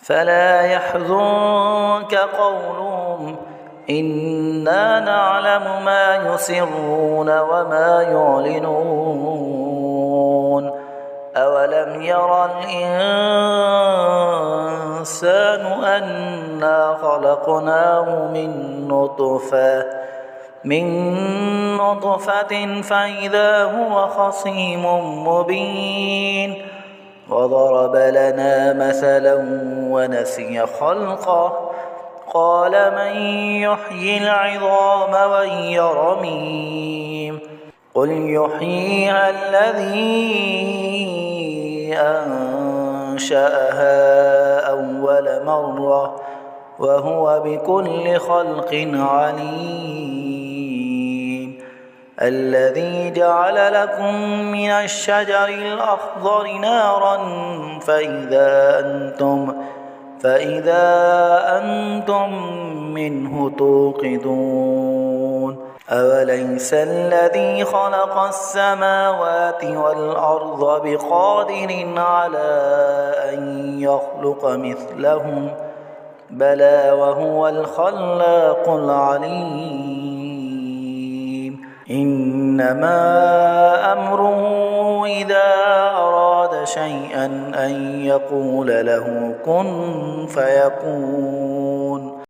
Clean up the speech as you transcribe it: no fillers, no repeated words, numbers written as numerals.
فلا يحزنك قولهم إنا نعلم ما يسرون وما يعلنون أولم ير الإنسان أنا خلقناه من نطفة فإذا هو خصيم مبين وضرب لنا مثلا ونسي خلقه قال من يحيي العظام وهي رميم قل يحييها الذي أنشأها أول مرة وهو بكل خلق عليم الذي جعل لكم من الشجر الأخضر نارا فإذا أنتم منه توقدون أوليس الذي خلق السماوات والأرض بقادر على أن يخلق مثلهم بلى وهو الخلاق العليم إنما أمره إذا أراد شيئا أن يقول له كن فيكون